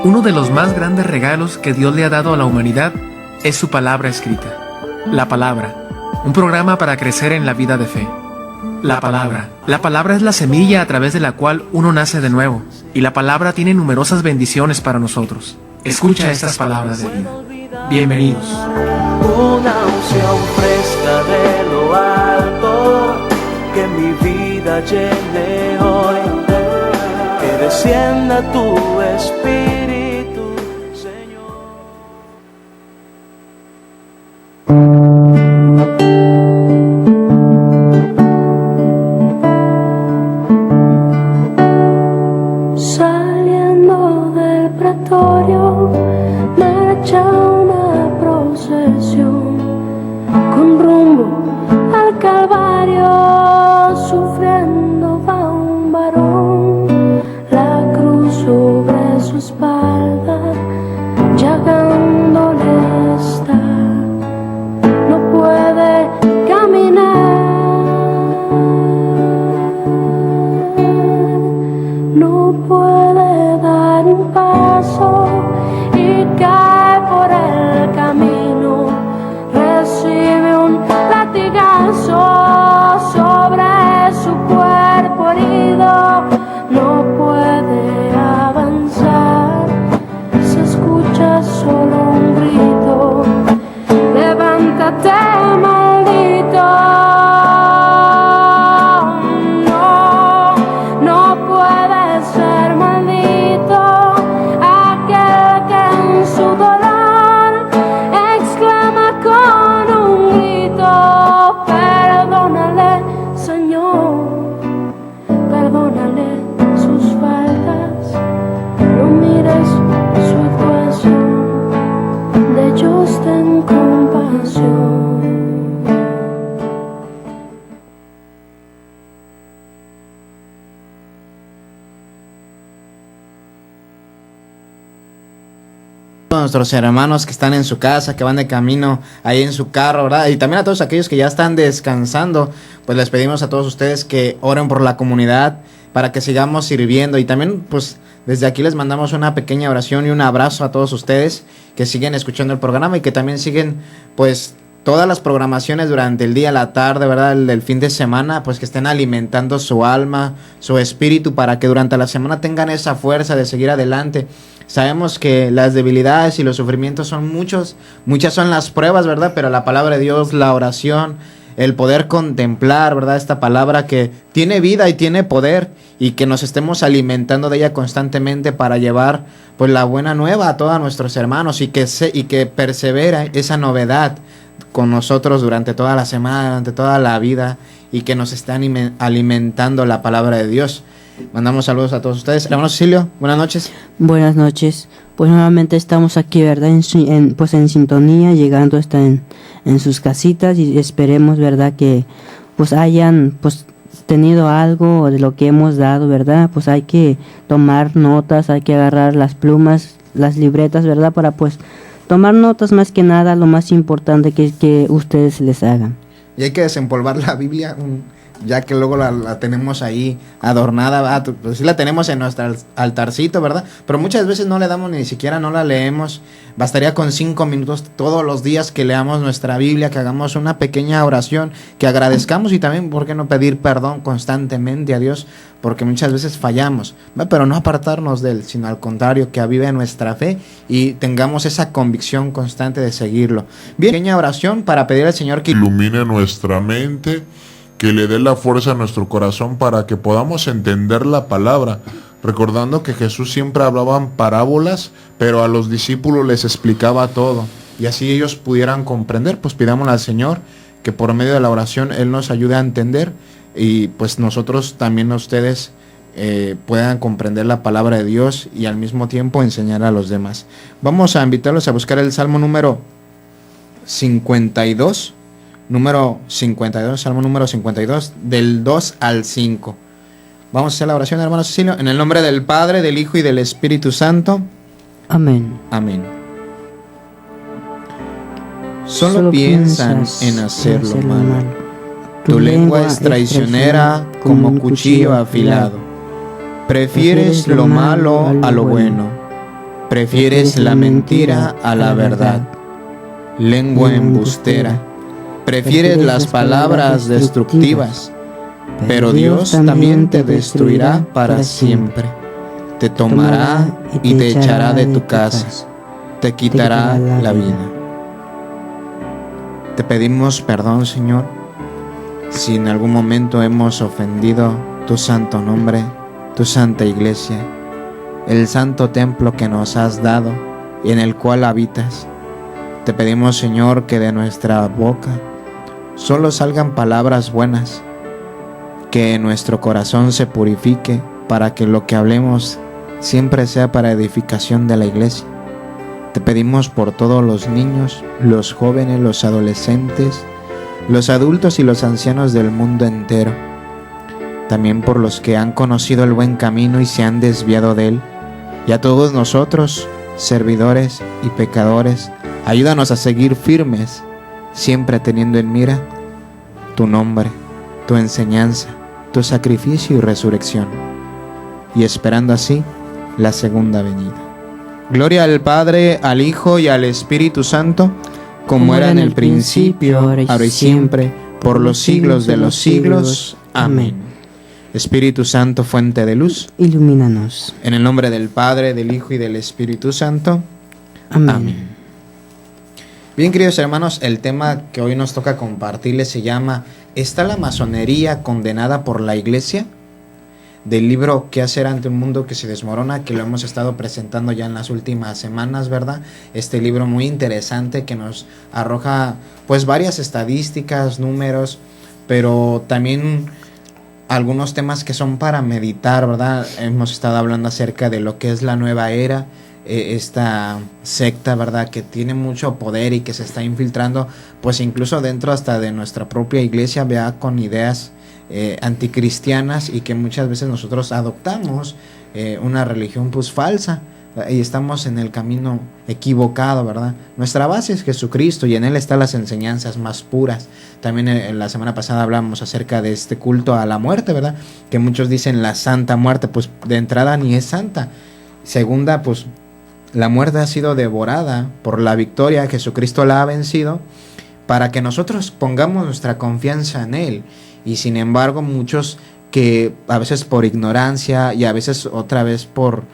Uno de los más grandes regalos que Dios le ha dado a la humanidad es su palabra escrita. La Palabra, un programa para crecer en la vida de fe. La palabra. La palabra es la semilla a través de la cual uno nace de nuevo, y la palabra tiene numerosas bendiciones para nosotros. Escucha estas palabras de vida. Bienvenidos. Una unción fresca de lo alto, que mi vida llene hoy, que descienda tu espíritu, Señor. Saliendo del pretorio, marcha una procesión con rumbo al Calvario. Sufriendo va un varón, la cruz sobre su espalda, llagándole está. No puede caminar, no puede dar un paso y cae por el camino. Recibe un latigazo sobre su cuerpo herido. No puede avanzar, se escucha solo un grito: levántate, maldito. No puede ser maldito aquel que en su dolor exclama con un grito: perdónale, Señor, perdónale sus faltas, no mires su actuación, de ellos ten compasión. A nuestros hermanos que están en su casa, que van de camino ahí en su carro, ¿verdad? Y también a todos aquellos que ya están descansando, pues les pedimos a todos ustedes que oren por la comunidad para que sigamos sirviendo. Y también, pues, desde aquí les mandamos una pequeña oración y un abrazo a todos ustedes que siguen escuchando el programa y que también siguen, pues, todas las programaciones durante el día, la tarde, ¿verdad? El fin de semana, pues que estén alimentando su alma, su espíritu, para que durante la semana tengan esa fuerza de seguir adelante. Sabemos que las debilidades y los sufrimientos son muchas son las pruebas, ¿verdad? Pero la palabra de Dios, la oración, el poder contemplar, ¿verdad? Esta palabra que tiene vida y tiene poder, y que nos estemos alimentando de ella constantemente para llevar, pues, la buena nueva a todos nuestros hermanos, y que persevera esa novedad con nosotros durante toda la semana, durante toda la vida, y que nos esté alimentando la palabra de Dios. Mandamos saludos a todos ustedes. Hermano Cecilio, buenas noches. Buenas noches. Pues nuevamente estamos aquí, ¿verdad? En sintonía, llegando hasta en sus casitas, y esperemos, ¿verdad? Que pues hayan pues tenido algo de lo que hemos dado, ¿verdad? Pues hay que tomar notas, hay que agarrar las plumas, las libretas, ¿verdad? Para pues tomar notas, más que nada, lo más importante que ustedes les hagan. Y hay que desempolvar la Biblia, ya que luego la tenemos ahí adornada, pues sí la tenemos en nuestro altarcito, ¿verdad? Pero muchas veces no le damos, ni siquiera no la leemos. Bastaría con 5 minutos todos los días que leamos nuestra Biblia, que hagamos una pequeña oración, que agradezcamos, y también, ¿por qué no pedir perdón constantemente a Dios? Porque muchas veces fallamos, ¿va? Pero no apartarnos de Él, sino al contrario, que avive nuestra fe y tengamos esa convicción constante de seguirlo. Bien, pequeña oración para pedir al Señor que ilumine nuestra mente, que le dé la fuerza a nuestro corazón para que podamos entender la palabra, recordando que Jesús siempre hablaba en parábolas, pero a los discípulos les explicaba todo, y así ellos pudieran comprender. Pues pidámosle al Señor que por medio de la oración Él nos ayude a entender, y pues nosotros también, ustedes puedan comprender la palabra de Dios y al mismo tiempo enseñar a los demás. Vamos a invitarlos a buscar el Salmo número 52, Salmo número 52, del 2 al 5. Vamos a hacer la oración, hermano Cecilio, en el nombre del Padre, del Hijo y del Espíritu Santo. Amén. Amén. Solo piensas en hacer lo malo. Tu lengua es traicionera como cuchillo afilado. Prefieres lo malo a lo bueno. Prefieres la mentira a la verdad. Lengua embustera. Prefieres las palabras destructivas. Pero Dios también te destruirá para siempre. Te tomará y te echará de tu casa. Te quitará la vida. Te pedimos perdón, Señor, si en algún momento hemos ofendido tu santo nombre, tu santa iglesia, el santo templo que nos has dado y en el cual habitas. Te pedimos, Señor, que de nuestra boca solo salgan palabras buenas, que nuestro corazón se purifique para que lo que hablemos siempre sea para edificación de la iglesia. Te pedimos por todos los niños, los jóvenes, los adolescentes, los adultos y los ancianos del mundo entero. También por los que han conocido el buen camino y se han desviado de él. Y a todos nosotros, servidores y pecadores, ayúdanos a seguir firmes, siempre teniendo en mira tu nombre, tu enseñanza, tu sacrificio y resurrección, y esperando así la segunda venida. Gloria al Padre, al Hijo y al Espíritu Santo, como era en el principio, ahora y siempre, por los siglos de los siglos. Amén. Espíritu Santo, fuente de luz, ilumínanos. En el nombre del Padre, del Hijo y del Espíritu Santo. Amén. Bien, queridos hermanos, el tema que hoy nos toca compartirles se llama ¿Está la masonería condenada por la Iglesia? Del libro ¿Qué hacer ante un mundo que se desmorona?, que lo hemos estado presentando ya en las últimas semanas, ¿verdad? Este libro muy interesante que nos arroja pues varias estadísticas, números, pero también algunos temas que son para meditar, ¿verdad? Hemos estado hablando acerca de lo que es la nueva era, esta secta, ¿verdad?, que tiene mucho poder y que se está infiltrando pues incluso dentro hasta de nuestra propia iglesia, vea, con ideas anticristianas, y que muchas veces nosotros adoptamos una religión pues falsa y estamos en el camino equivocado, ¿verdad? Nuestra base es Jesucristo y en Él están las enseñanzas más puras. También en la semana pasada hablamos acerca de este culto a la muerte, ¿verdad? Que muchos dicen la santa muerte, pues de entrada ni es santa. Segunda, pues la muerte ha sido devorada por la victoria, Jesucristo la ha vencido, para que nosotros pongamos nuestra confianza en Él. Y sin embargo, muchos que a veces por ignorancia y a veces otra vez por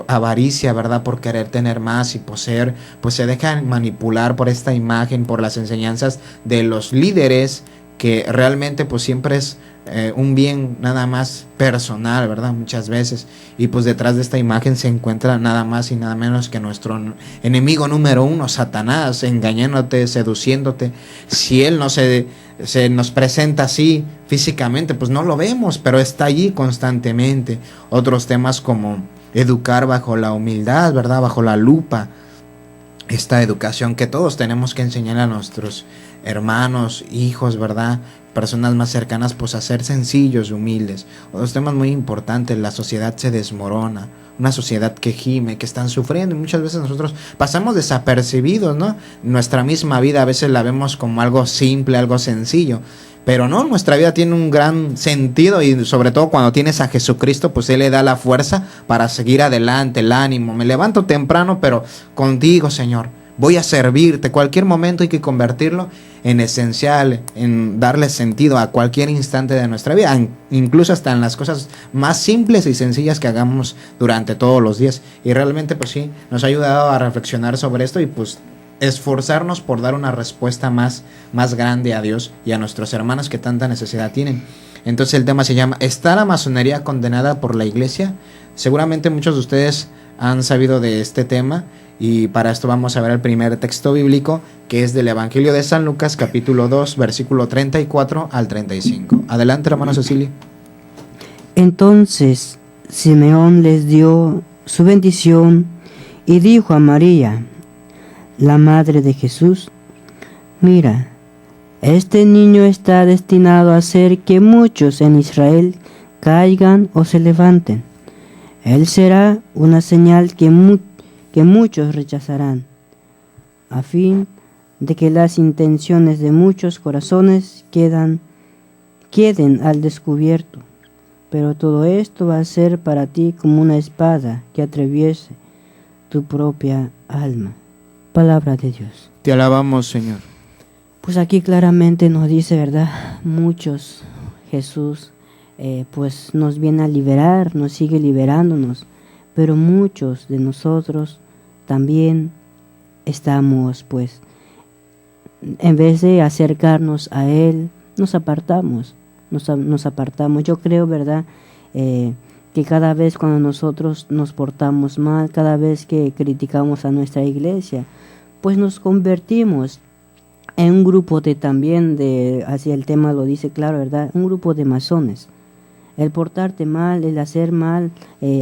avaricia, ¿verdad?, por querer tener más y poseer, pues se dejan manipular por esta imagen, por las enseñanzas de los líderes, que realmente pues siempre es un bien nada más personal, ¿verdad?, muchas veces. Y pues detrás de esta imagen se encuentra nada más y nada menos que nuestro enemigo número uno, Satanás, engañándote, seduciéndote. Si él no se nos presenta así físicamente, pues no lo vemos, pero está allí constantemente. Otros temas como educar bajo la humildad, ¿verdad?, bajo la lupa. Esta educación que todos tenemos que enseñar a nuestros hermanos, hijos, ¿verdad?, personas más cercanas, pues a ser sencillos y humildes. Otros temas muy importantes: la sociedad se desmorona, una sociedad que gime, que están sufriendo, y muchas veces nosotros pasamos desapercibidos, ¿no? Nuestra misma vida a veces la vemos como algo simple, algo sencillo, pero no, nuestra vida tiene un gran sentido, y sobre todo cuando tienes a Jesucristo, pues Él le da la fuerza para seguir adelante, el ánimo. Me levanto temprano, pero contigo, Señor, voy a servirte. Cualquier momento hay que convertirlo en esencial, en darle sentido a cualquier instante de nuestra vida, incluso hasta en las cosas más simples y sencillas que hagamos durante todos los días. Y realmente pues sí, nos ha ayudado a reflexionar sobre esto y pues esforzarnos por dar una respuesta más grande a Dios y a nuestros hermanos que tanta necesidad tienen. Entonces el tema se llama ¿Está la masonería condenada por la Iglesia? Seguramente muchos de ustedes han sabido de este tema, y para esto vamos a ver el primer texto bíblico, que es del Evangelio de San Lucas, capítulo 2, versículo 34 al 35. Adelante, hermano Cecilia. Entonces Simeón les dio su bendición y dijo a María, la madre de Jesús: mira, este niño está destinado a hacer que muchos en Israel caigan o se levanten. Él será una señal que muchos rechazarán, a fin de que las intenciones de muchos corazones queden al descubierto. Pero todo esto va a ser para ti como una espada que atraviese tu propia alma. Palabra de Dios. Te alabamos, Señor. Pues aquí claramente nos dice, ¿verdad? Muchos, Jesús, pues nos viene a liberar, nos sigue liberándonos, pero muchos de nosotros también estamos, pues, en vez de acercarnos a Él, nos apartamos. Yo creo, ¿verdad?, que cada vez cuando nosotros nos portamos mal, cada vez que criticamos a nuestra iglesia, pues nos convertimos en un grupo así el tema lo dice claro, ¿verdad?, un grupo de masones. El portarte mal, el hacer mal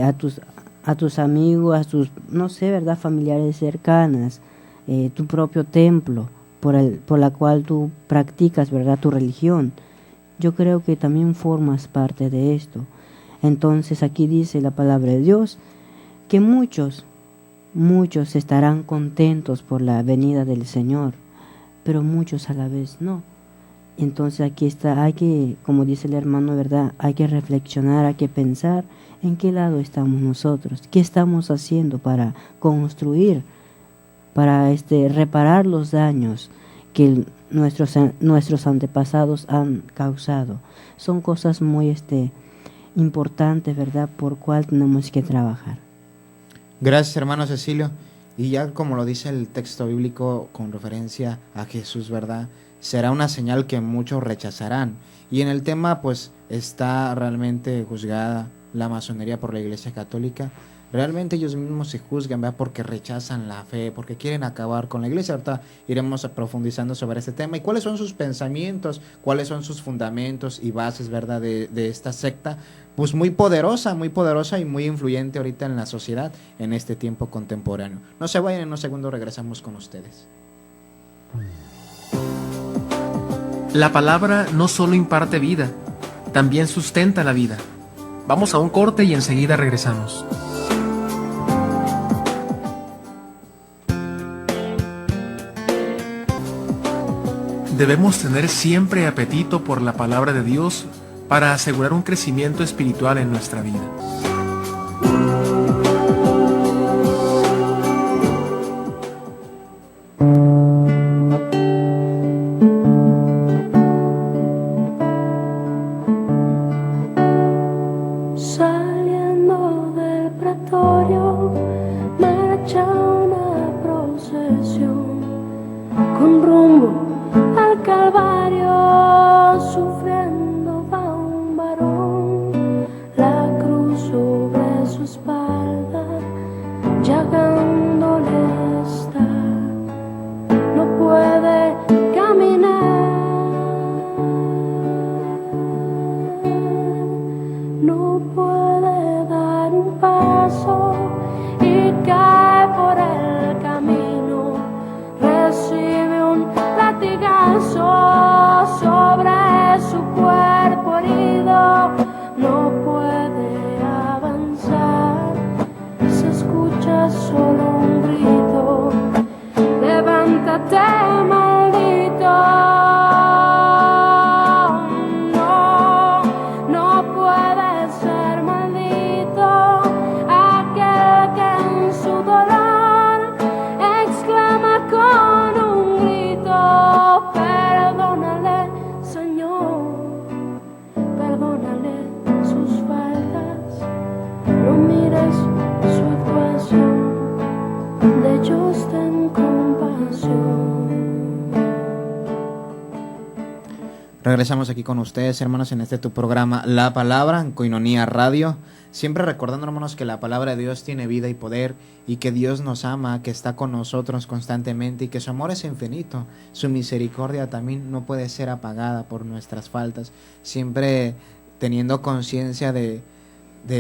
a tus amigos, a tus, no sé, ¿verdad?, familiares cercanas, tu propio templo por la cual tú practicas, ¿verdad?, tu religión. Yo creo que también formas parte de esto. Entonces aquí dice la palabra de Dios que muchos estarán contentos por la venida del Señor, pero muchos a la vez no. Entonces aquí está, hay que, como dice el hermano, ¿verdad?, hay que reflexionar, hay que pensar en qué lado estamos nosotros, qué estamos haciendo para construir, para reparar los daños que nuestros antepasados han causado. Son cosas muy importantes, ¿verdad?, por cual tenemos que trabajar. Gracias, hermano Cecilio. Y ya como lo dice el texto bíblico con referencia a Jesús, ¿verdad?, será una señal que muchos rechazarán. Y en el tema, pues, está realmente juzgada la masonería por la Iglesia Católica. Realmente ellos mismos se juzgan, ¿verdad?, porque rechazan la fe, porque quieren acabar con la iglesia. Ahorita iremos profundizando sobre este tema y cuáles son sus pensamientos, cuáles son sus fundamentos y bases, ¿verdad?, de esta secta, pues muy poderosa y muy influyente ahorita en la sociedad en este tiempo contemporáneo. No se vayan, en un segundo regresamos con ustedes. La palabra no solo imparte vida, también sustenta la vida. Vamos a un corte y enseguida regresamos. Debemos tener siempre apetito por la palabra de Dios para asegurar un crecimiento espiritual en nuestra vida. Saliendo del pretorio, marcha una procesión con rumbo al Calvario, sufriendo va un varón, la cruz sobre su espalda, llagándole está, no puede caminar, no puede dar un paso y cae por el camino, recibe un latigazo sobre su cuerpo herido, no puede avanzar, se escucha solo un grito, levántate, maldito. No puede ser maldito aquel que en su dolor exclama con un grito, perdónale, Señor, perdónale sus faltas, no mires su actuación, de ellos ten compasión. Regresamos aquí con ustedes, hermanos, en tu programa La Palabra, en Koinonia Radio. Siempre recordando, hermanos, que la palabra de Dios tiene vida y poder y que Dios nos ama, que está con nosotros constantemente y que su amor es infinito. Su misericordia también no puede ser apagada por nuestras faltas. Siempre teniendo conciencia de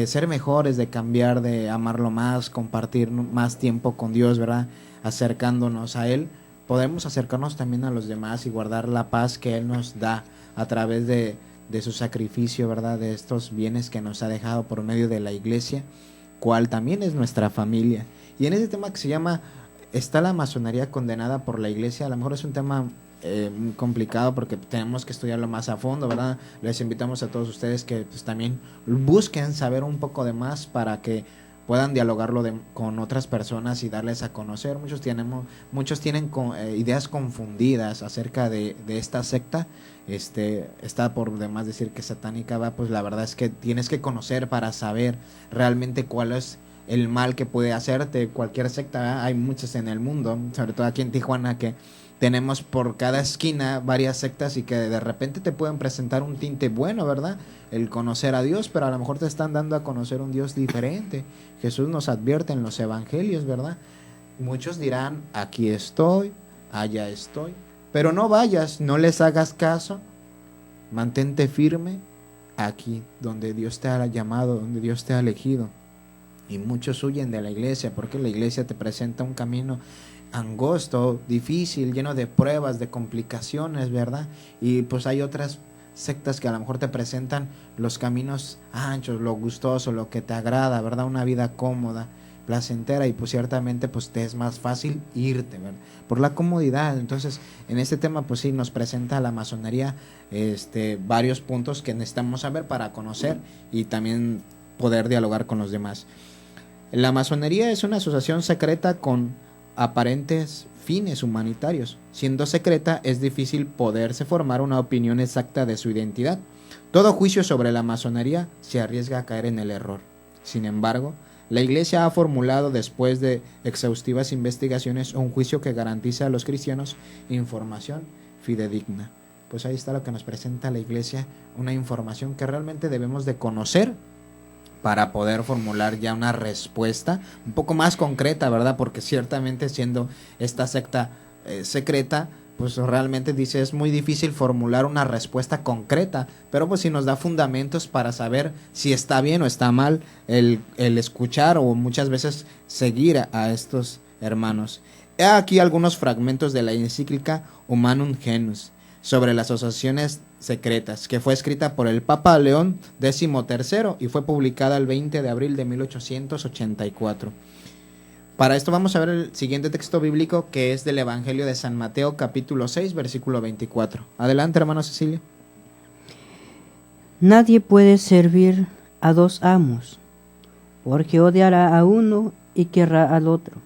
ser mejores, de cambiar, de amarlo más, compartir más tiempo con Dios, ¿verdad?, acercándonos a Él. Podemos acercarnos también a los demás y guardar la paz que Él nos da a través de su sacrificio, ¿verdad?, de estos bienes que nos ha dejado por medio de la iglesia, cual también es nuestra familia. Y en ese tema que se llama, ¿está la masonería condenada por la iglesia? A lo mejor es un tema muy complicado porque tenemos que estudiarlo más a fondo, ¿verdad? Les invitamos a todos ustedes que pues también busquen saber un poco de más para que puedan dialogarlo con otras personas y darles a conocer. Muchos tienen ideas confundidas acerca de esta secta. Está por demás decir que satánica, va, pues la verdad es que tienes que conocer para saber realmente cuál es el mal que puede hacerte cualquier secta, ¿verdad? Hay muchas en el mundo, sobre todo aquí en Tijuana, que tenemos por cada esquina varias sectas y que de repente te pueden presentar un tinte bueno, ¿verdad? El conocer a Dios, pero a lo mejor te están dando a conocer un Dios diferente. Jesús nos advierte en los evangelios, ¿verdad? Muchos dirán, aquí estoy, allá estoy, pero no vayas, no les hagas caso, mantente firme aquí, donde Dios te ha llamado, donde Dios te ha elegido. Y muchos huyen de la iglesia porque la iglesia te presenta un camino angosto, difícil, lleno de pruebas, de complicaciones, ¿verdad? Y pues hay otras sectas que a lo mejor te presentan los caminos anchos, lo gustoso, lo que te agrada, ¿verdad? Una vida cómoda, placentera, y pues ciertamente pues te es más fácil irte, ¿verdad? Por la comodidad. Entonces, en este tema pues sí nos presenta la masonería varios puntos que necesitamos saber para conocer y también poder dialogar con los demás. La masonería es una asociación secreta con aparentes fines humanitarios. Siendo secreta, es difícil poderse formar una opinión exacta de su identidad. Todo juicio sobre la masonería se arriesga a caer en el error. Sin embargo, la Iglesia ha formulado, después de exhaustivas investigaciones, un juicio que garantiza a los cristianos información fidedigna. Pues ahí está lo que nos presenta la Iglesia, una información que realmente debemos de conocer para poder formular ya una respuesta un poco más concreta, ¿verdad? Porque ciertamente siendo esta secta secreta, pues realmente dice es muy difícil formular una respuesta concreta, pero pues sí nos da fundamentos para saber si está bien o está mal el escuchar o muchas veces seguir a estos hermanos. He aquí algunos fragmentos de la encíclica Humanum Genus sobre las asociaciones secretas, que fue escrita por el Papa León XIII y fue publicada el 20 de abril de 1884. Para esto vamos a ver el siguiente texto bíblico, que es del Evangelio de San Mateo, capítulo 6, versículo 24. Adelante, hermano Cecilio. Nadie puede servir a dos amos, porque odiará a uno y querrá al otro,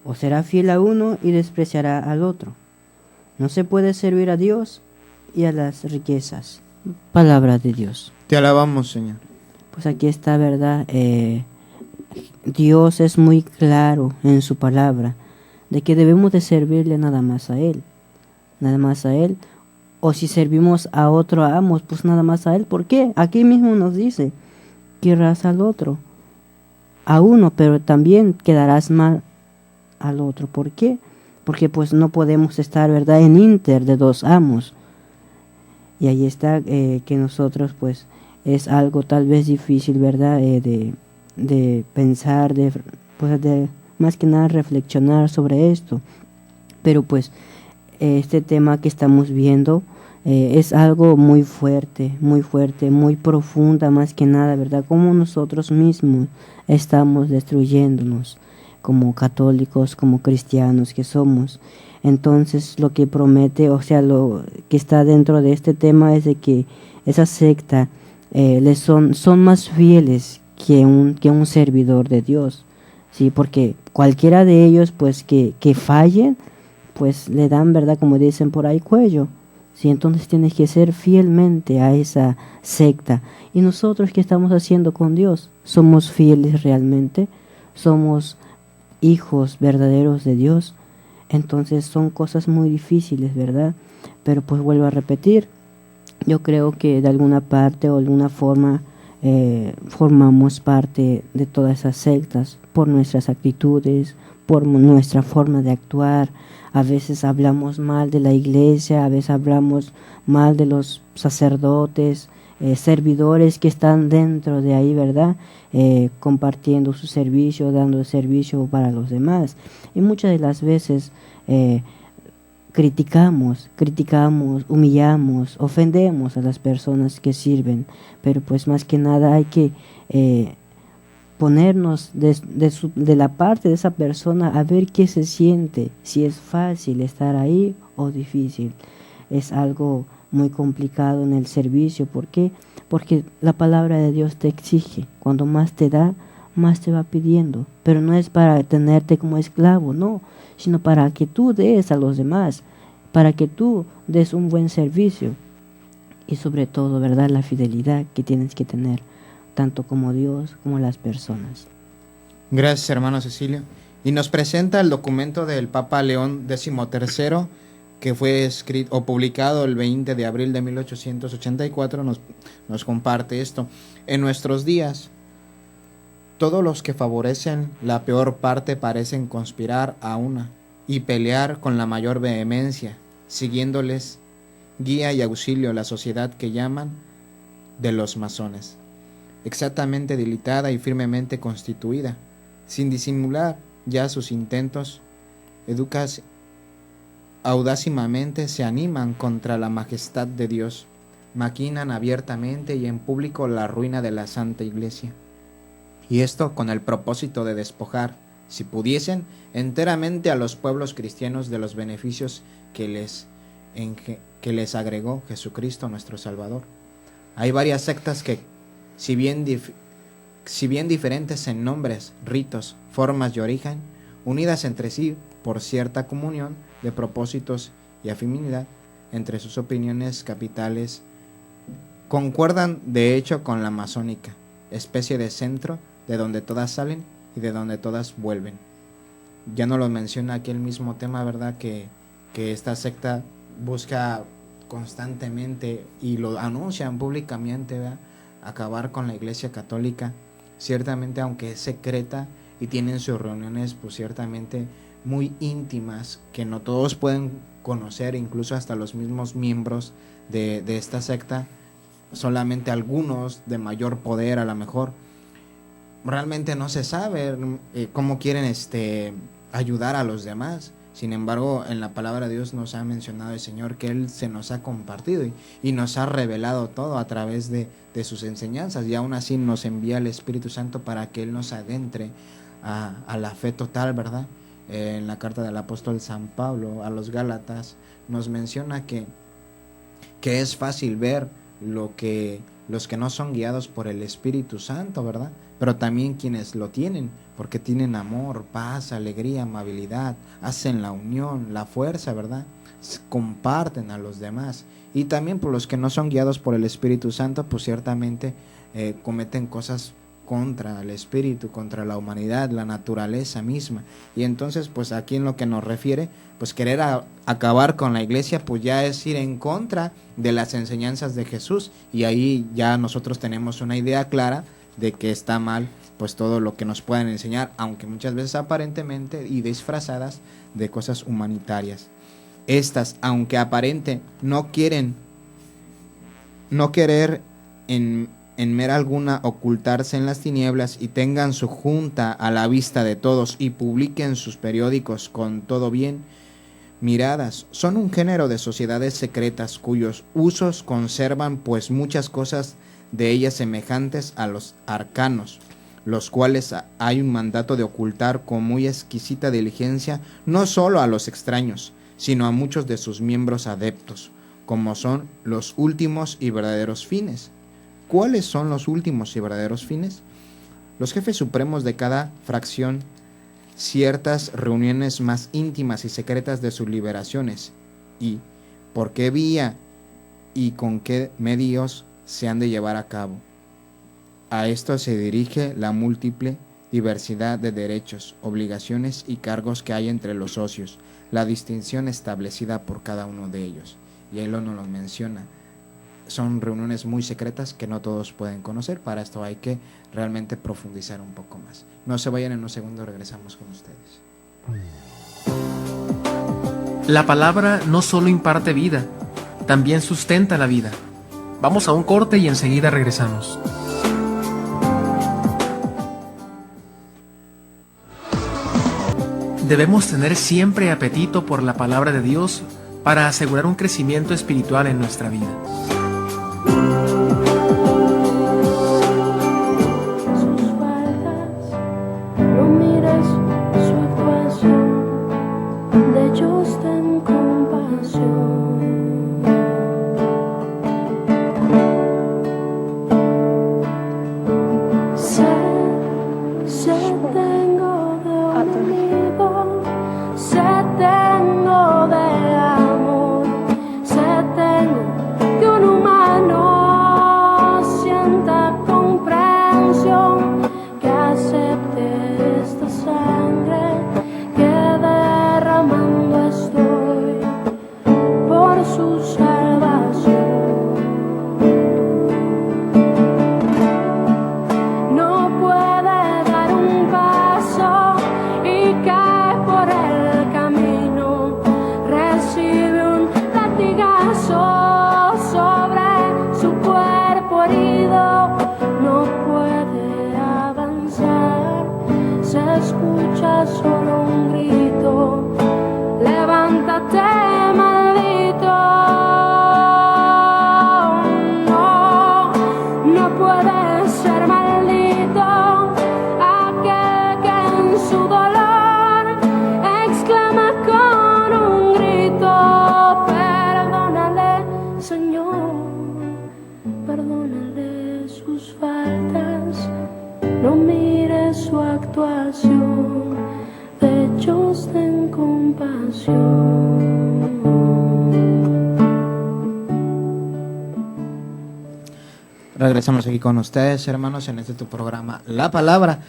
o será fiel a uno y despreciará al otro. No se puede servir a Dios y a las riquezas. Palabra de Dios. Te alabamos, Señor. Pues aquí está, ¿verdad? Dios es muy claro en su palabra de que debemos de servirle nada más a Él. Nada más a Él. O si servimos a otro amo, pues nada más a Él. ¿Por qué? Aquí mismo nos dice, querrás al otro, a uno, pero también quedarás mal al otro. ¿Por qué? Porque pues no podemos estar, ¿verdad?, en inter de dos amos. Y ahí está que nosotros pues es algo tal vez difícil, ¿verdad?, de pensar, de más que nada reflexionar sobre esto. Pero pues este tema que estamos viendo es algo muy fuerte, muy profunda, más que nada, ¿verdad? Como nosotros mismos estamos destruyéndonos como católicos, como cristianos que somos. Entonces lo que promete, o sea, lo que está dentro de este tema es de que esa secta son más fieles que un servidor de Dios, ¿sí? Porque cualquiera de ellos pues que fallen, pues le dan, ¿verdad?, como dicen por ahí, cuello, ¿sí? Entonces tienes que ser fielmente a esa secta. Y nosotros, ¿qué estamos haciendo con Dios? ¿Somos fieles realmente? ¿Somos hijos verdaderos de Dios? Entonces son cosas muy difíciles, ¿verdad? Pero pues vuelvo a repetir, yo creo que de alguna parte o de alguna forma formamos parte de todas esas sectas por nuestras actitudes, por nuestra forma de actuar. A veces hablamos mal de la iglesia, a veces hablamos mal de los sacerdotes, servidores que están dentro de ahí, ¿verdad? Compartiendo su servicio, dando servicio para los demás. Y muchas de las veces criticamos, humillamos, ofendemos a las personas que sirven, pero pues más que nada hay que ponernos de la parte de esa persona a ver qué se siente, si es fácil estar ahí o difícil. Es algo muy complicado en el servicio. ¿Por qué? Porque la palabra de Dios te exige, cuando más te da, más te va pidiendo. Pero no es para tenerte como esclavo, no, sino para que tú des a los demás, para que tú des un buen servicio. Y sobre todo, ¿verdad?, la fidelidad que tienes que tener, tanto como Dios como las personas. Gracias, hermano Cecilio. Y nos presenta el documento del Papa León XIII, que fue escrito o publicado el 20 de abril de 1884. Nos comparte esto. En nuestros días, todos los que favorecen la peor parte parecen conspirar a una y pelear con la mayor vehemencia, siguiéndoles guía y auxilio la sociedad que llaman de los masones, exactamente dilitada y firmemente constituida, sin disimular ya sus intentos, audácimamente se animan contra la majestad de Dios, maquinan abiertamente y en público la ruina de la Santa Iglesia, y esto con el propósito de despojar, si pudiesen, enteramente a los pueblos cristianos de los beneficios que les agregó Jesucristo nuestro Salvador. Hay varias sectas que, si bien diferentes en nombres, ritos, formas y origen, unidas entre sí por cierta comunión de propósitos y afinidad entre sus opiniones capitales, concuerdan de hecho con la masónica, especie de centro de donde todas salen y de donde todas vuelven. Ya no lo menciona aquí el mismo tema, ¿verdad?, que esta secta busca constantemente y lo anuncian públicamente, ¿verdad?, acabar con la Iglesia Católica, ciertamente aunque es secreta y tienen sus reuniones pues ciertamente muy íntimas que no todos pueden conocer, incluso hasta los mismos miembros de esta secta, solamente algunos de mayor poder a lo mejor. Realmente no se sabe cómo quieren ayudar a los demás. Sin embargo, en la palabra de Dios nos ha mencionado el Señor que Él se nos ha compartido y nos ha revelado todo a través de sus enseñanzas, y aún así nos envía el Espíritu Santo para que Él nos adentre a la fe total, ¿verdad? En la carta del apóstol San Pablo a los Gálatas nos menciona que es fácil ver los que no son guiados por el Espíritu Santo, ¿verdad? Pero también quienes lo tienen, porque tienen amor, paz, alegría, amabilidad, hacen la unión, la fuerza, ¿verdad? Comparten a los demás. Y también por los que no son guiados por el Espíritu Santo, pues ciertamente cometen cosas contra el Espíritu, contra la humanidad, la naturaleza misma. Y entonces, pues aquí en lo que nos refiere, pues querer acabar con la Iglesia, pues ya es ir en contra de las enseñanzas de Jesús. Y ahí ya nosotros tenemos una idea clara de que está mal pues todo lo que nos puedan enseñar, aunque muchas veces aparentemente y disfrazadas de cosas humanitarias. Estas, aunque aparente, no querer en mera alguna ocultarse en las tinieblas, y tengan su junta a la vista de todos y publiquen sus periódicos con todo bien miradas, son un género de sociedades secretas cuyos usos conservan pues muchas cosas de ellas semejantes a los arcanos, los cuales hay un mandato de ocultar con muy exquisita diligencia no solo a los extraños, sino a muchos de sus miembros adeptos, como son los últimos y verdaderos fines. ¿Cuáles son los últimos y verdaderos fines? Los jefes supremos de cada fracción, ciertas reuniones más íntimas y secretas de sus liberaciones, y por qué vía y con qué medios se han de llevar a cabo. A esto se dirige la múltiple diversidad de derechos, obligaciones y cargos que hay entre los socios, la distinción establecida por cada uno de ellos. Y él nos lo menciona. Son reuniones muy secretas que no todos pueden conocer. Para esto hay que realmente profundizar un poco más. No se vayan, en un segundo regresamos con ustedes. La palabra no solo imparte vida, también sustenta la vida. Vamos a un corte y enseguida regresamos. Debemos tener siempre apetito por la palabra de Dios para asegurar un crecimiento espiritual en nuestra vida. Sus faldas, no mires su actuación, de ellos ten compasión. Sé escucha solo un grito. Levántate, maldito. No, no puedes ser maldito. Aquel que en su dolor exclama con un grito. Perdónale, Señor, perdónale sus faltas. No mires su actuación, de ellos ten compasión. Regresamos aquí con ustedes, hermanos, en este tu programa La Palabra.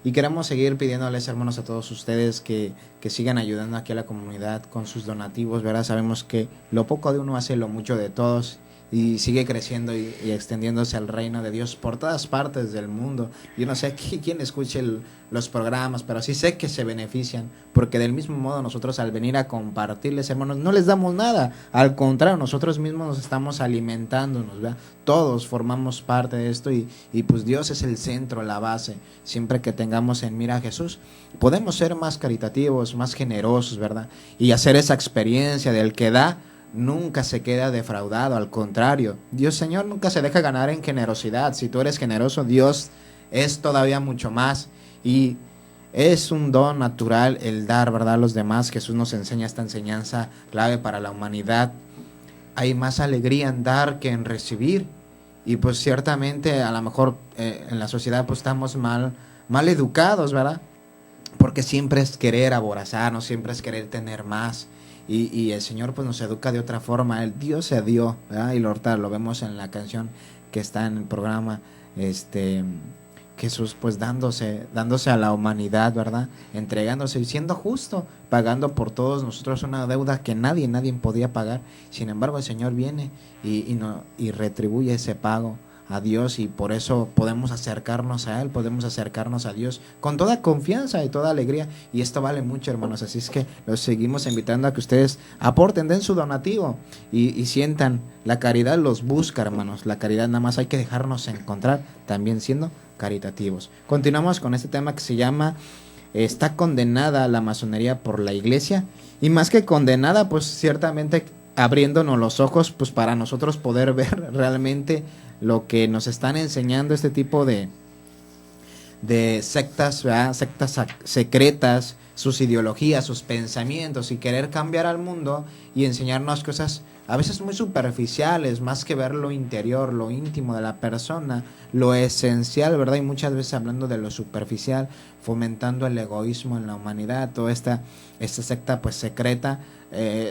Y queremos seguir pidiéndoles, hermanos, a todos ustedes que sigan ayudando aquí a la comunidad con sus donativos, ¿verdad? Sabemos que lo poco de uno hace lo mucho de todos, y sigue creciendo y extendiéndose el reino de Dios por todas partes del mundo. Yo no sé quién escuche los programas, pero sí sé que se benefician, porque del mismo modo nosotros al venir a compartirles, hermanos, no les damos nada, al contrario, nosotros mismos nos estamos alimentándonos, ¿verdad? Todos formamos parte de esto y pues Dios es el centro, la base. Siempre que tengamos en mira a Jesús, podemos ser más caritativos, más generosos, ¿verdad? Y hacer esa experiencia del que da nunca se queda defraudado, al contrario, Dios Señor nunca se deja ganar en generosidad. Si tú eres generoso, Dios es todavía mucho más, y es un don natural el dar, ¿verdad?, a los demás. Jesús nos enseña esta enseñanza clave para la humanidad. Hay más alegría en dar que en recibir, y pues ciertamente a lo mejor en la sociedad pues estamos mal educados, ¿verdad? Porque siempre es querer aborazarnos, siempre es querer tener más. Y el Señor pues nos educa de otra forma. El Dios se dio, ¿verdad? Y ahorita lo vemos en la canción que está en el programa, Jesús pues dándose a la humanidad, ¿verdad? Entregándose y siendo justo, pagando por todos nosotros una deuda que nadie podía pagar. Sin embargo, el Señor viene y retribuye ese pago a Dios, y por eso podemos acercarnos a Él, podemos acercarnos a Dios con toda confianza y toda alegría, y esto vale mucho, hermanos. Así es que los seguimos invitando a que ustedes aporten, den su donativo y sientan. La caridad los busca, hermanos. La caridad nada más hay que dejarnos encontrar, también siendo caritativos. Continuamos con este tema que se llama ¿está condenada la masonería por la iglesia? Y más que condenada, pues ciertamente abriéndonos los ojos, pues para nosotros poder ver realmente lo que nos están enseñando este tipo de sectas, ¿verdad? Sectas secretas, sus ideologías, sus pensamientos, y querer cambiar al mundo y enseñarnos cosas a veces muy superficiales, más que ver lo interior, lo íntimo de la persona, lo esencial, ¿verdad? Y muchas veces hablando de lo superficial, fomentando el egoísmo en la humanidad. Toda esta secta pues secreta,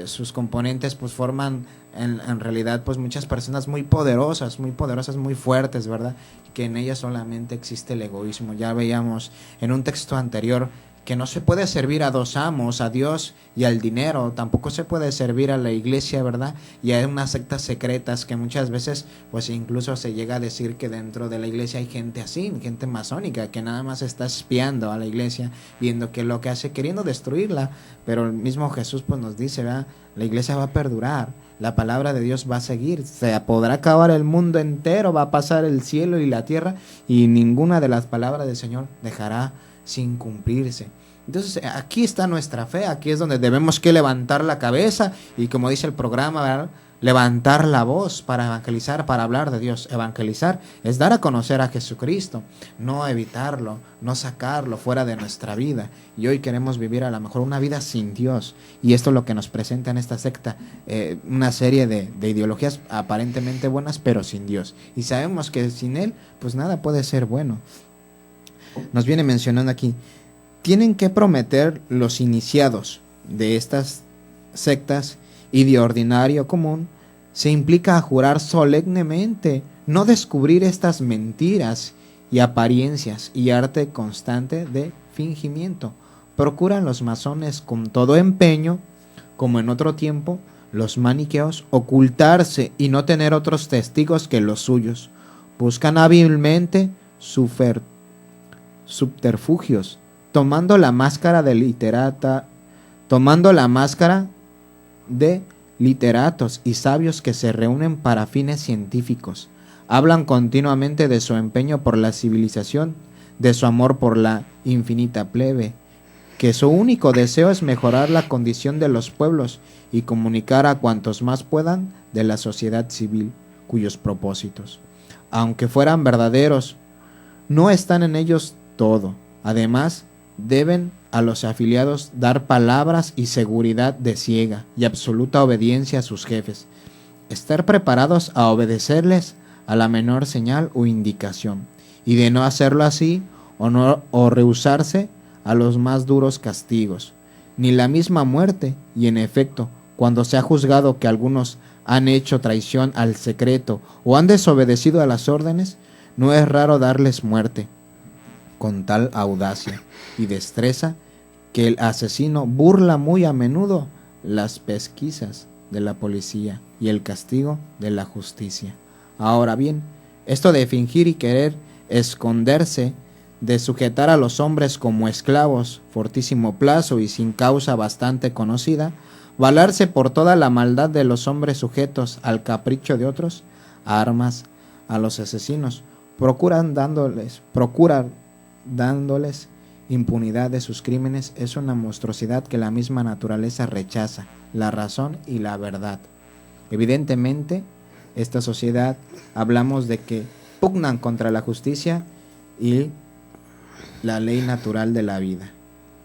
sus componentes pues forman en realidad pues muchas personas muy poderosas, muy fuertes, ¿verdad? Que en ellas solamente existe el egoísmo. Ya veíamos en un texto anterior que no se puede servir a dos amos, a Dios y al dinero. Tampoco se puede servir a la iglesia, ¿verdad? Y hay unas sectas secretas que muchas veces pues incluso se llega a decir que dentro de la iglesia hay gente así, gente masónica, que nada más está espiando a la iglesia, viendo qué es lo que hace, queriendo destruirla. Pero el mismo Jesús pues nos dice, ¿verdad? La iglesia va a perdurar, la palabra de Dios va a seguir, se podrá acabar el mundo entero, va a pasar el cielo y la tierra, y ninguna de las palabras del Señor dejará sin cumplirse. Entonces aquí está nuestra fe, aquí es donde debemos que levantar la cabeza y, como dice el programa, ¿verdad?, levantar la voz para evangelizar, para hablar de Dios. Evangelizar es dar a conocer a Jesucristo, no evitarlo, no sacarlo fuera de nuestra vida. Y hoy queremos vivir a lo mejor una vida sin Dios, y esto es lo que nos presenta en esta secta, una serie de ideologías aparentemente buenas pero sin Dios, y sabemos que sin Él pues nada puede ser bueno. Nos viene mencionando aquí: tienen que prometer los iniciados de estas sectas, y de ordinario común se implica a jurar solemnemente no descubrir estas mentiras y apariencias y arte constante de fingimiento. Procuran los masones con todo empeño, como en otro tiempo los maniqueos, ocultarse y no tener otros testigos que los suyos. Buscan hábilmente subterfugios, tomando la máscara de literatos y sabios que se reúnen para fines científicos. Hablan continuamente de su empeño por la civilización, de su amor por la infinita plebe, que su único deseo es mejorar la condición de los pueblos y comunicar a cuantos más puedan de la sociedad civil, cuyos propósitos, aunque fueran verdaderos, no están en ellos todo. Además, deben a los afiliados dar palabras y seguridad de ciega y absoluta obediencia a sus jefes, estar preparados a obedecerles a la menor señal o indicación, y de no hacerlo así o rehusarse a los más duros castigos, ni la misma muerte. Y en efecto, cuando se ha juzgado que algunos han hecho traición al secreto o han desobedecido a las órdenes, no es raro darles muerte, con tal audacia y destreza que el asesino burla muy a menudo las pesquisas de la policía y el castigo de la justicia. Ahora bien, esto de fingir y querer esconderse, de sujetar a los hombres como esclavos, fortísimo plazo y sin causa bastante conocida, valarse por toda la maldad de los hombres sujetos al capricho de otros, armas a los asesinos, procuran dándoles impunidad de sus crímenes, es una monstruosidad que la misma naturaleza rechaza, la razón y la verdad. Evidentemente, esta sociedad, hablamos de que pugnan contra la justicia y la ley natural de la vida.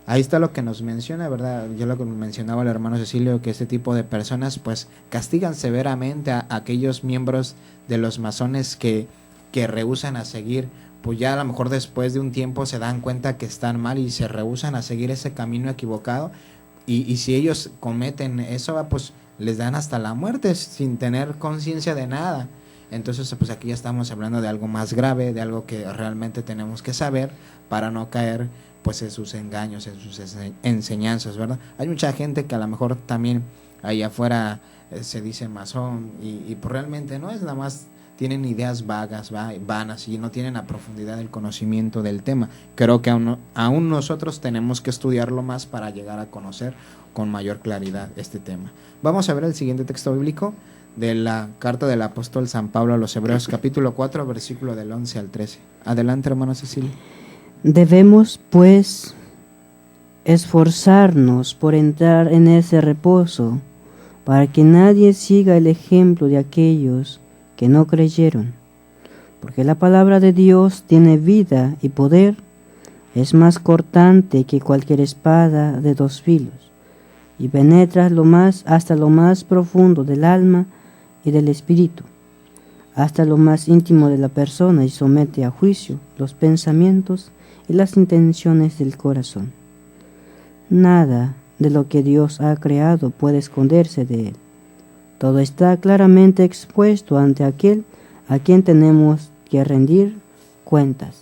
Ahí está lo que nos menciona, ¿verdad? Yo lo que mencionaba el hermano Cecilio, que este tipo de personas pues castigan severamente a aquellos miembros de los masones que rehúsan a seguir, pues ya a lo mejor después de un tiempo se dan cuenta que están mal y se rehúsan a seguir ese camino equivocado, y si ellos cometen eso, pues les dan hasta la muerte sin tener conciencia de nada. Entonces pues aquí ya estamos hablando de algo más grave, de algo que realmente tenemos que saber para no caer pues en sus engaños, en sus enseñanzas, ¿verdad? Hay mucha gente que a lo mejor también allá afuera se dice masón y pues realmente no es, nada más tienen ideas vagas, vanas, y no tienen a profundidad el conocimiento del tema. Creo que aún nosotros tenemos que estudiarlo más para llegar a conocer con mayor claridad este tema. Vamos a ver el siguiente texto bíblico de la carta del apóstol San Pablo a los Hebreos, capítulo 4, versículo del 11 al 13. Adelante, hermano Cecilio. Debemos, pues, esforzarnos por entrar en ese reposo, para que nadie siga el ejemplo de aquellos que no creyeron. Porque la palabra de Dios tiene vida y poder, es más cortante que cualquier espada de dos filos, y penetra hasta lo más profundo del alma y del espíritu, hasta lo más íntimo de la persona, y somete a juicio los pensamientos y las intenciones del corazón. Nada de lo que Dios ha creado puede esconderse de él. Todo está claramente expuesto ante aquel a quien tenemos que rendir cuentas.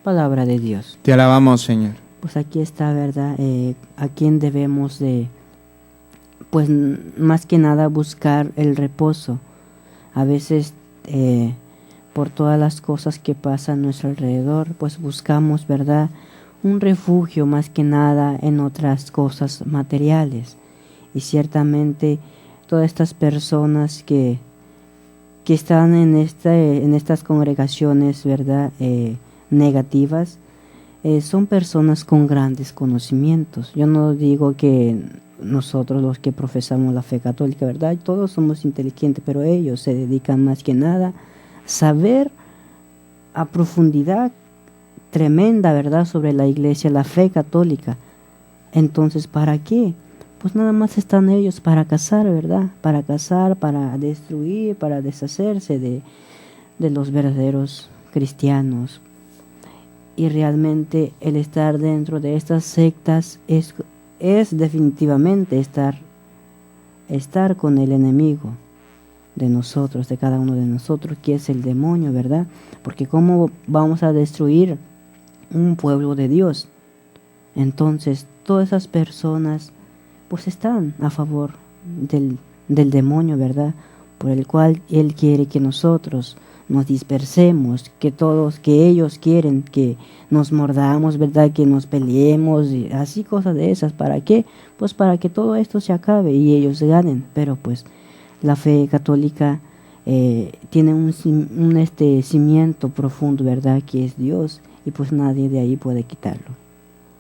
Palabra de Dios. Te alabamos, Señor. Pues aquí está, ¿verdad? A quien debemos de, pues más que nada, buscar el reposo. A veces por todas las cosas que pasan a nuestro alrededor, pues buscamos, ¿verdad?, un refugio más que nada en otras cosas materiales. Y ciertamente todas estas personas que están en estas congregaciones, ¿verdad?, negativas, son personas con grandes conocimientos. Yo no digo que nosotros los que profesamos la fe católica, ¿verdad?, todos somos inteligentes, pero ellos se dedican más que nada a saber a profundidad tremenda, ¿verdad?, sobre la iglesia, la fe católica. Entonces, ¿para qué? Pues nada más están ellos para cazar, ¿verdad? Para cazar, para destruir, para deshacerse de los verdaderos cristianos. Y realmente el estar dentro de estas sectas es definitivamente estar con el enemigo de nosotros, de cada uno de nosotros, que es el demonio, ¿verdad? Porque ¿cómo vamos a destruir un pueblo de Dios? Entonces todas esas personas pues están a favor del demonio, ¿verdad?, por el cual él quiere que nosotros nos dispersemos, que ellos quieren que nos mordamos, ¿verdad?, que nos peleemos, y así cosas de esas. ¿Para qué? Pues para que todo esto se acabe y ellos ganen. Pero pues la fe católica tiene un cimiento profundo, ¿verdad?, que es Dios, y pues nadie de ahí puede quitarlo.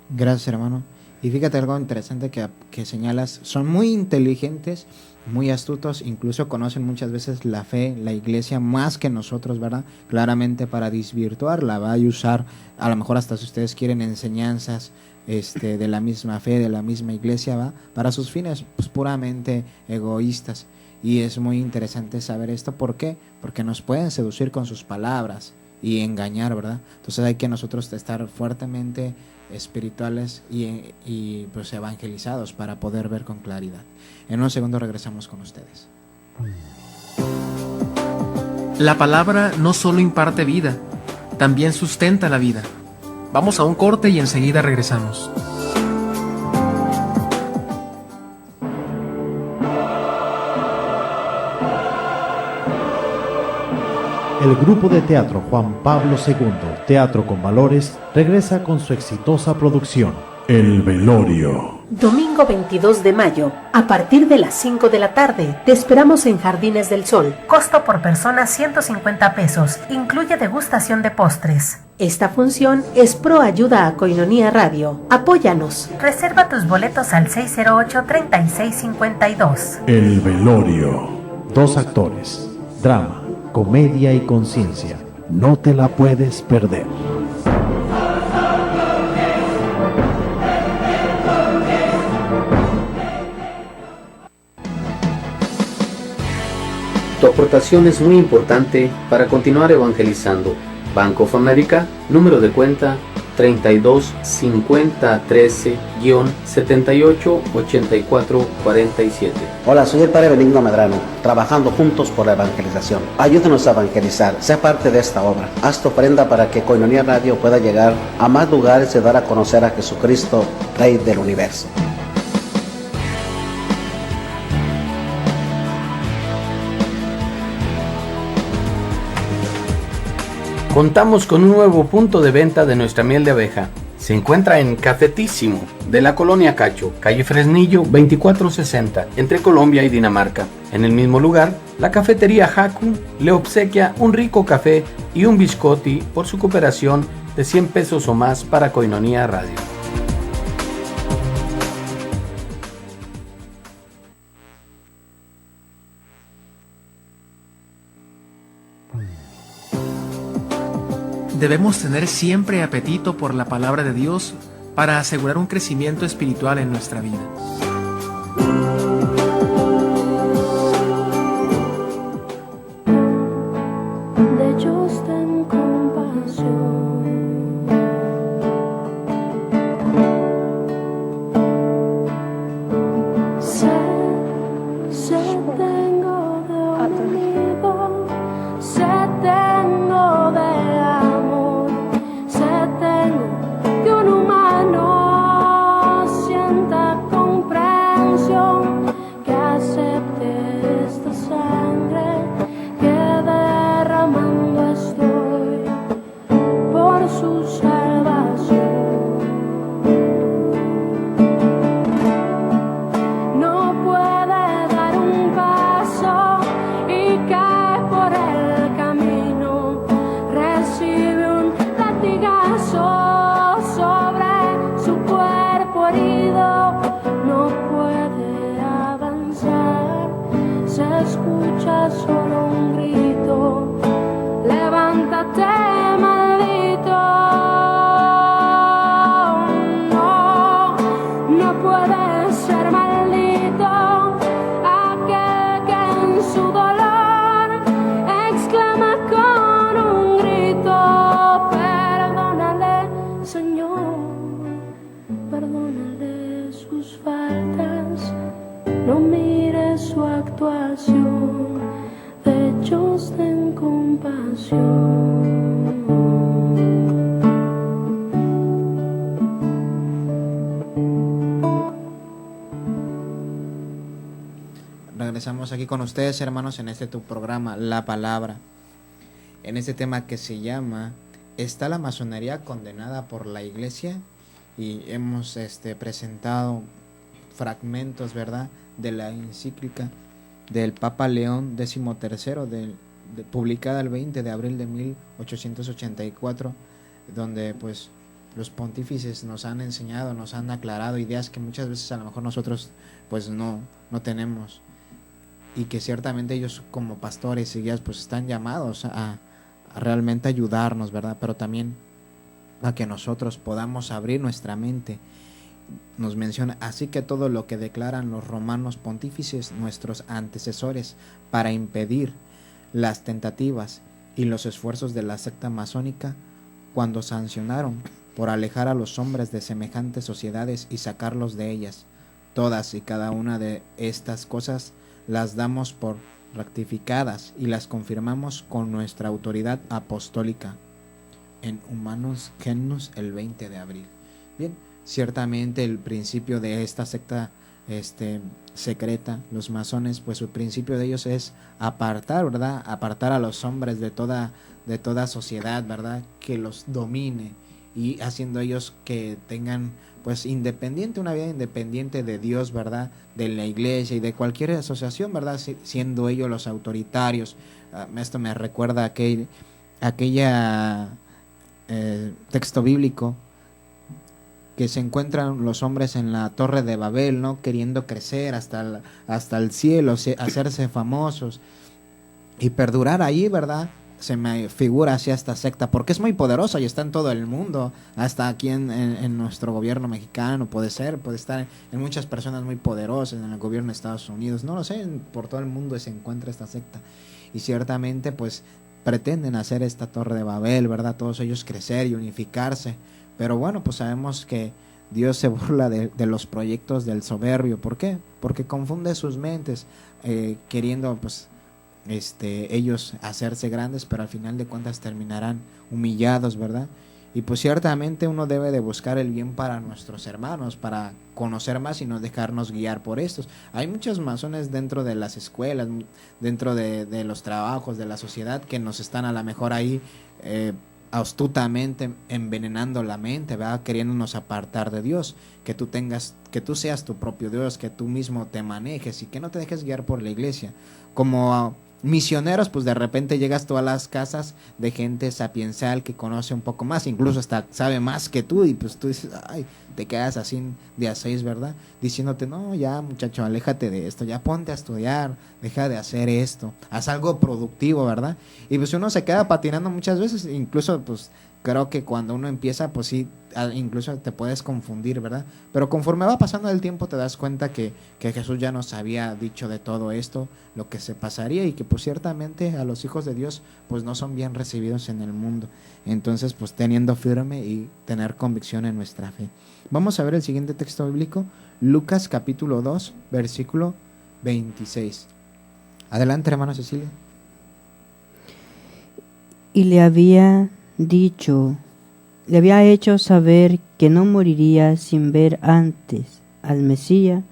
Gracias, hermano. Y fíjate algo interesante que señalas, son muy inteligentes, muy astutos, incluso conocen muchas veces la fe, la iglesia, más que nosotros, ¿verdad? Claramente para desvirtuarla, va a usar, a lo mejor hasta si ustedes quieren, enseñanzas de la misma fe, de la misma iglesia, ¿va? Para sus fines pues, puramente egoístas. Y es muy interesante saber esto, ¿por qué? Porque nos pueden seducir con sus palabras y engañar, ¿verdad? Entonces hay que nosotros estar fuertemente espirituales y pues evangelizados para poder ver con claridad. En unos segundos regresamos con ustedes. La palabra no solo imparte vida, también sustenta la vida. Vamos a un corte y enseguida regresamos. El grupo de teatro Juan Pablo II, Teatro con Valores, regresa con su exitosa producción, El Velorio. Domingo 22 de mayo, a partir de las 5 de la tarde, te esperamos en Jardines del Sol. Costo por persona 150 pesos, incluye degustación de postres. Esta función es pro ayuda a Koinonia Radio. Apóyanos. Reserva tus boletos al 608-3652. El Velorio. 2 actores, drama, comedia y conciencia. No te la puedes perder. Tu aportación es muy importante para continuar evangelizando. Bank of America, número de cuenta 32 50 13 78 84 47. Hola, soy el Padre Benigno Medrano, trabajando juntos por la evangelización. Ayúdenos a evangelizar, sea parte de esta obra. Haz tu ofrenda para que Koinonia Radio pueda llegar a más lugares y dar a conocer a Jesucristo, Rey del Universo. Contamos con un nuevo punto de venta de nuestra miel de abeja. Se encuentra en Cafetísimo, de la Colonia Cacho, calle Fresnillo 2460, entre Colombia y Dinamarca. En el mismo lugar, la cafetería Haku le obsequia un rico café y un biscotti por su cooperación de 100 pesos o más para Koinonia Radio. Debemos tener siempre apetito por la palabra de Dios para asegurar un crecimiento espiritual en nuestra vida. De ellos ten compasión. Sé tengo de olvido, sé tengo de amor, sé tengo que un humano sienta comprensión, que acepte esta sangre que derramando estoy por su salvación. No puede dar un paso y cae por el camino, recibe un latigazo sobre su cuerpo herido, no puede avanzar, se escucha solo un grito: levántate, maldito. No puede ser maldito aquel que en su dolor exclama con un grito: perdónale, Señor, perdónale sus faltas, no mires su actuación, de ellos ten compasión. Regresamos aquí con ustedes, hermanos, en tu programa, La Palabra. En este tema que se llama ¿Está la masonería condenada por la iglesia? Y hemos presentado fragmentos, ¿verdad?, de la encíclica del Papa León XIII, publicada el 20 de abril de 1884, donde pues los pontífices nos han enseñado, nos han aclarado ideas que muchas veces a lo mejor nosotros pues no tenemos, y que ciertamente ellos como pastores y guías pues están llamados a realmente ayudarnos, ¿verdad? Pero también a que nosotros podamos abrir nuestra mente. Nos menciona: así que todo lo que declaran los romanos pontífices, nuestros antecesores, para impedir las tentativas y los esfuerzos de la secta masónica, cuando sancionaron por alejar a los hombres de semejantes sociedades y sacarlos de ellas, todas y cada una de estas cosas las damos por rectificadas y las confirmamos con nuestra autoridad apostólica en Humanus Genus el 20 de abril. Bien, ciertamente el principio de esta secta secreta, los masones, pues el principio de ellos es apartar, ¿verdad? Apartar a los hombres de toda sociedad, ¿verdad? Que los domine, y haciendo ellos que tengan pues una vida independiente de Dios, ¿verdad? De la iglesia y de cualquier asociación, ¿verdad? Siendo ellos los autoritarios. Esto me recuerda aquella texto bíblico que se encuentran los hombres en la Torre de Babel, ¿no? Queriendo crecer hasta el cielo, hacerse famosos y perdurar ahí, ¿verdad? Se me figura así esta secta, porque es muy poderosa y está en todo el mundo, hasta aquí en nuestro gobierno mexicano, puede estar en muchas personas muy poderosas, en el gobierno de Estados Unidos, no lo sé, por todo el mundo se encuentra esta secta, y ciertamente pues pretenden hacer esta Torre de Babel, ¿verdad? Todos ellos crecer y unificarse, pero bueno, pues sabemos que Dios se burla de los proyectos del soberbio. ¿Por qué? Porque confunde sus mentes, queriendo pues ellos hacerse grandes, pero al final de cuentas terminarán humillados, ¿verdad? Y pues ciertamente uno debe de buscar el bien para nuestros hermanos, para conocer más y no dejarnos guiar por estos. Hay muchos masones dentro de las escuelas, dentro de los trabajos, de la sociedad, que nos están a lo mejor ahí astutamente envenenando la mente, ¿verdad? Queriéndonos apartar de Dios, que tú seas tu propio Dios, que tú mismo te manejes y que no te dejes guiar por la iglesia. Como misioneros, pues de repente llegas tú a las casas de gente sapiencial que conoce un poco más, incluso hasta sabe más que tú, y pues tú dices, ay, te quedas así de a 6, ¿verdad? Diciéndote, no, ya muchacho, aléjate de esto, ya ponte a estudiar, deja de hacer esto, haz algo productivo, ¿verdad? Y pues uno se queda patinando muchas veces, incluso pues creo que cuando uno empieza, pues sí, incluso te puedes confundir, ¿verdad? Pero conforme va pasando el tiempo te das cuenta que Jesús ya nos había dicho de todo esto, lo que se pasaría, y que pues ciertamente a los hijos de Dios pues no son bien recibidos en el mundo. Entonces pues teniendo firme y tener convicción en nuestra fe. Vamos a ver el siguiente texto bíblico, Lucas capítulo 2, versículo 26. Adelante, hermana Cecilia. Y le había hecho saber que no moriría sin ver antes al Mesías,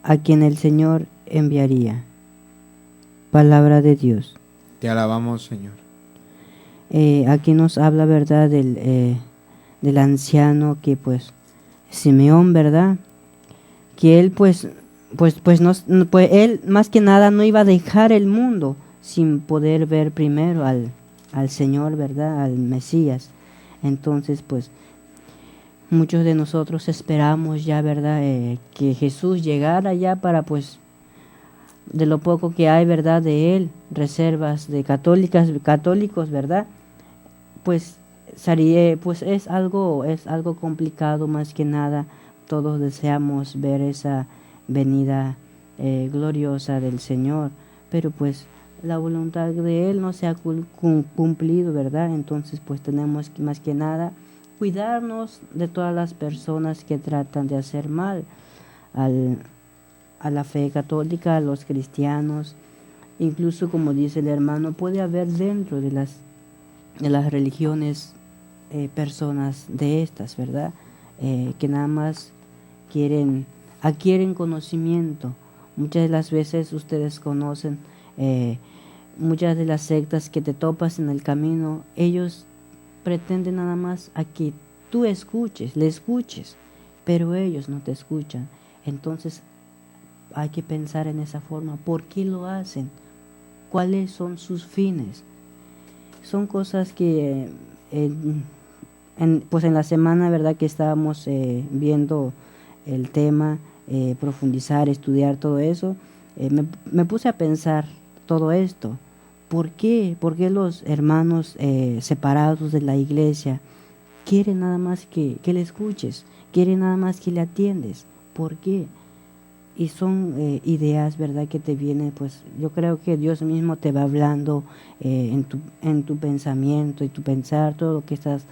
a quien el Señor enviaría. Palabra de Dios. Te alabamos, Señor. Aquí nos habla, ¿verdad?, del anciano que pues Simeón, ¿verdad?, que él él más que nada no iba a dejar el mundo sin poder ver primero al Señor, ¿verdad?, al Mesías. Entonces pues muchos de nosotros esperamos ya, ¿verdad?, que Jesús llegara ya para pues de lo poco que hay, ¿verdad?, de él, reservas de católicos, ¿verdad?, pues es algo complicado. Más que nada todos deseamos ver esa venida gloriosa del Señor, pero pues la voluntad de él no se ha cumplido, ¿verdad? Entonces pues tenemos que más que nada cuidarnos de todas las personas que tratan de hacer mal a la fe católica, a los cristianos. Incluso, como dice el hermano, puede haber dentro de las religiones personas de estas, ¿verdad?, que nada más adquieren conocimiento. Muchas de las veces ustedes conocen muchas de las sectas que te topas en el camino. Ellos pretenden nada más a que tú le escuches, pero ellos no te escuchan. Entonces hay que pensar en esa forma. ¿Por qué lo hacen? ¿Cuáles son sus fines? Son cosas que pues en la semana, ¿verdad?, que estábamos viendo el tema, profundizar, estudiar todo eso, me puse a pensar todo esto. ¿Por qué? ¿Por qué los hermanos separados de la iglesia quieren nada más que le escuches? Quieren nada más que le atiendes. ¿Por qué? Y son ideas, ¿verdad?, que te vienen, pues yo creo que Dios mismo te va hablando en tu pensamiento y tu pensar, todo lo que estás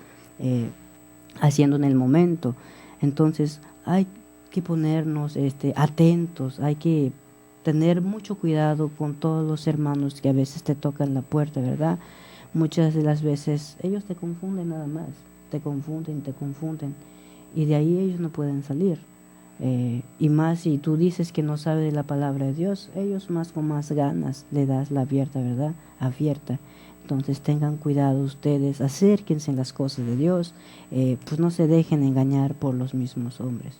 haciendo en el momento. Entonces hay que ponernos atentos, hay que tener mucho cuidado con todos los hermanos que a veces te tocan la puerta, ¿verdad? Muchas de las veces ellos te confunden nada más, te confunden, y de ahí ellos no pueden salir. Y más si tú dices que no sabes de la palabra de Dios, ellos más con más ganas le das la abierta, ¿verdad? Abierta. Entonces tengan cuidado ustedes, acérquense en las cosas de Dios, pues no se dejen engañar por los mismos hombres.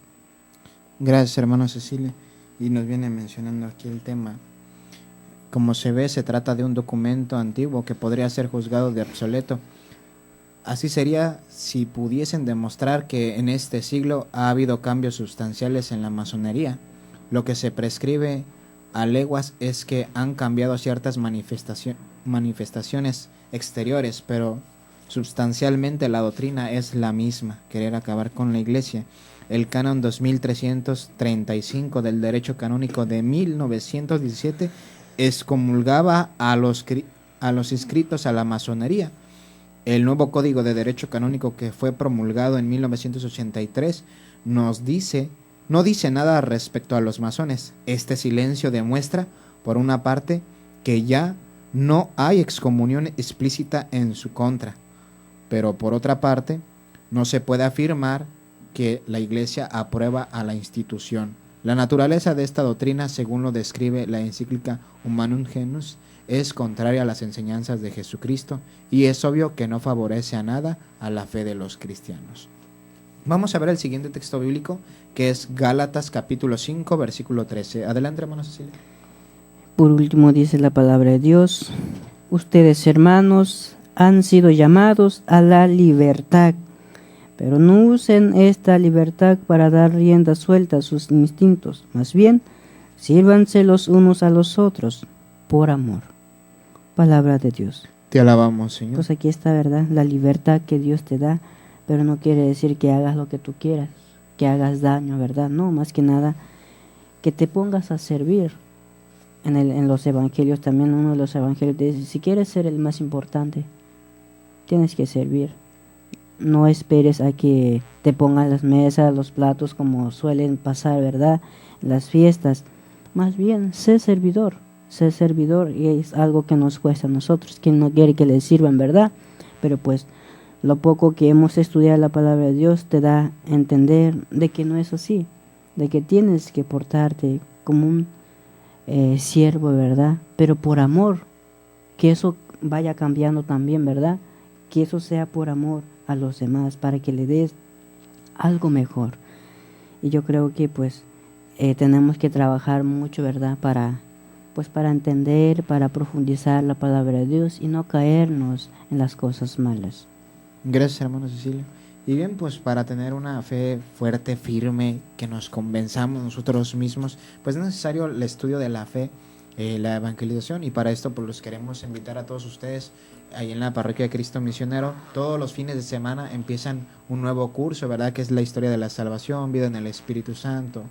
Gracias, hermano Cecilia. Y nos viene mencionando aquí el tema. Como se ve, se trata de un documento antiguo que podría ser juzgado de obsoleto. Así sería si pudiesen demostrar que en este siglo ha habido cambios sustanciales en la masonería. Lo que se prescribe a leguas es que han cambiado ciertas manifestaciones exteriores, pero sustancialmente la doctrina es la misma, querer acabar con la iglesia. El canon 2335 del derecho canónico de 1917 excomulgaba a los inscritos a la masonería. El nuevo Código de Derecho Canónico, que fue promulgado en 1983, no dice nada respecto a los masones. Este silencio demuestra, por una parte, que ya no hay excomunión explícita en su contra, pero por otra parte, no se puede afirmar que la Iglesia aprueba a la institución. La naturaleza de esta doctrina, según lo describe la encíclica Humanum Genus, es contraria a las enseñanzas de Jesucristo y es obvio que no favorece a nada a la fe de los cristianos. Vamos a ver el siguiente texto bíblico, que es Gálatas capítulo 5, versículo 13. Adelante, hermano Cecilia. Por último dice la palabra de Dios: ustedes, hermanos, han sido llamados a la libertad, pero no usen esta libertad para dar rienda suelta a sus instintos. Más bien, sírvanse los unos a los otros por amor. Palabra de Dios. Te alabamos, Señor. Pues aquí está, ¿verdad?, la libertad que Dios te da, pero no quiere decir que hagas lo que tú quieras, que hagas daño, ¿verdad? No, más que nada, que te pongas a servir. En los evangelios también, uno de los evangelios dice, si quieres ser el más importante, tienes que servir. No esperes a que te pongan las mesas, los platos, como suelen pasar, ¿verdad?, en las fiestas. Más bien, sé servidor, y es algo que nos cuesta a nosotros, quien no quiere que le sirvan, ¿verdad? Pero pues, lo poco que hemos estudiado la palabra de Dios te da a entender de que no es así, de que tienes que portarte como un siervo, ¿verdad? Pero por amor, que eso vaya cambiando también, ¿verdad? Que eso sea por amor a los demás, para que le des algo mejor. Y yo creo que pues tenemos que trabajar mucho, ¿verdad? Para entender, para profundizar la palabra de Dios y no caernos en las cosas malas. Gracias, hermano Cecilio. Y bien, pues para tener una fe fuerte, firme, que nos convenzamos nosotros mismos, pues es necesario el estudio de la fe, la evangelización, y para esto pues los queremos invitar a todos ustedes ahí en la Parroquia de Cristo Misionero. Todos los fines de semana empiezan un nuevo curso, ¿verdad?, que es la historia de la salvación, vida en el Espíritu Santo,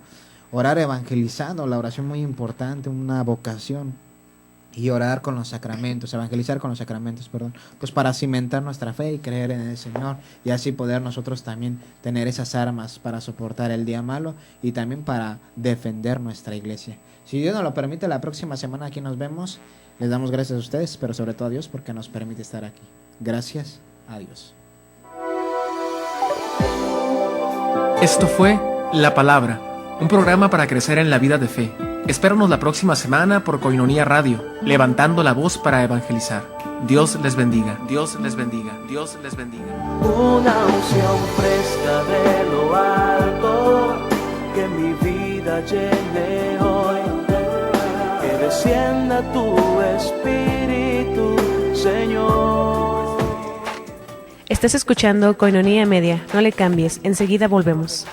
orar evangelizando, la oración muy importante, una vocación, y orar con los sacramentos, evangelizar con los sacramentos, pues para cimentar nuestra fe y creer en el Señor, y así poder nosotros también tener esas armas para soportar el día malo y también para defender nuestra iglesia. Si Dios nos lo permite, la próxima semana aquí nos vemos. Les damos gracias a ustedes, pero sobre todo a Dios porque nos permite estar aquí. Gracias a Dios. Esto fue La Palabra, un programa para crecer en la vida de fe. Espéranos la próxima semana por Koinonia Radio, levantando la voz para evangelizar. Dios les bendiga, Dios les bendiga, Dios les bendiga. Una unción fresca de lo alto, que mi vida llene hoy, que descienda tu Espíritu, Señor. Estás escuchando Koinonia Media. No le cambies, enseguida volvemos.